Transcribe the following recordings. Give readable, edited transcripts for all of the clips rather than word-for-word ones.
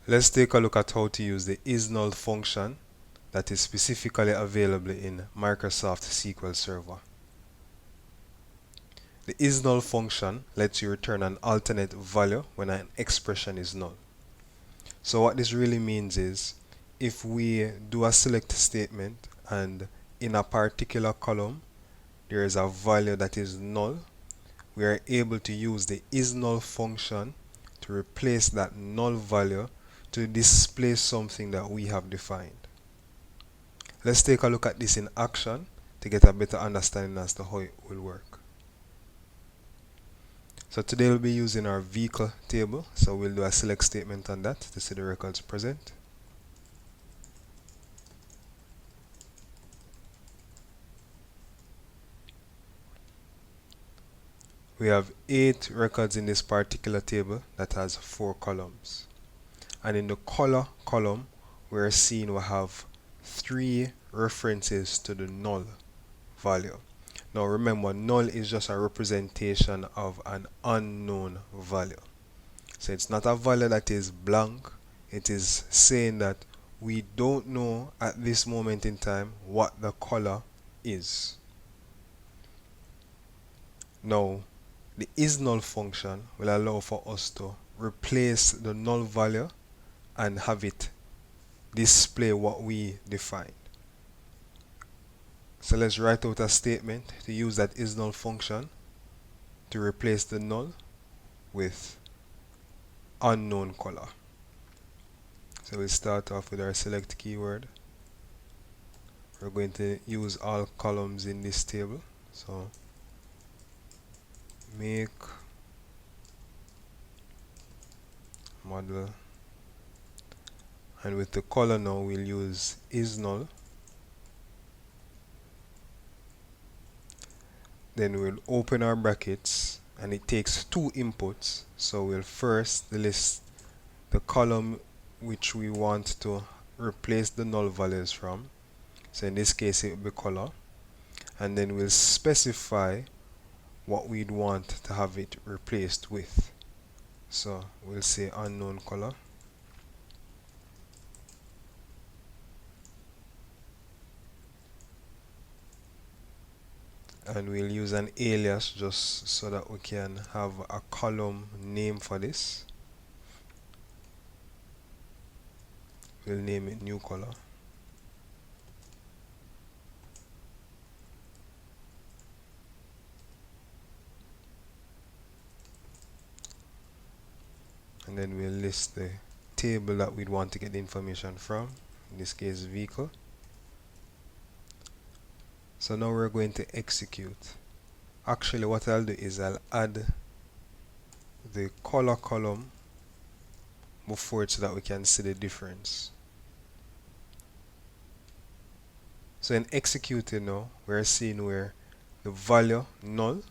Let's take a look at how to use the ISNULL function that is specifically available in Microsoft SQL Server. The ISNULL function lets you return an alternate value when an expression is null. So what this really means is, if we do a select statement and in a particular column there is a value that is null, we are able to use the ISNULL function to replace that null value to display something that we have defined. Let's take a look at this in action to get a better understanding as to how it will work. So today we'll be using our vehicle table, so we'll do a select statement on that to see the records present. We have 8 records in this particular table that has 4 columns. And in the color column, we're seeing we have 3 references to the null value. Now remember, null is just a representation of an unknown value. So it's not a value that is blank. It is saying that we don't know at this moment in time what the color is. Now, the ISNULL function will allow for us to replace the null value and have it display what we defined. So let's write out a statement to use that ISNULL function to replace the null with unknown color. So we'll start off with our select keyword. We're going to use all columns in this table. So make model, and with the color now we'll use ISNULL. Then we'll open our brackets, and it takes 2 inputs. So we'll first list the column which we want to replace the null values from. So in this case it will be color, and then we'll specify what we'd want to have it replaced with. So we'll say unknown color, and we'll use an alias just so that we can have a column name for this. We'll name it new color. And then we'll list the table that we'd want to get the information from, in this case vehicle. So now we're going to execute. Actually what I'll do is I'll add the color column before it so that we can see the difference. So in executing now, we're seeing where the value null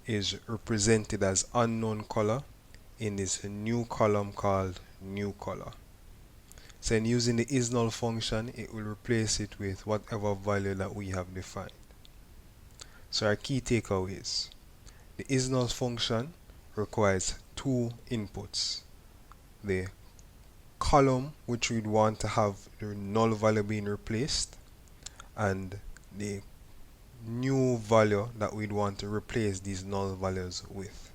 is represented as unknown color in this new column called new color. So in using the ISNULL function, it will replace it with whatever value that we have defined. So our key takeaways: the ISNULL function requires 2 inputs. The column which we'd want to have the null value being replaced, and the new value that we'd want to replace these null values with.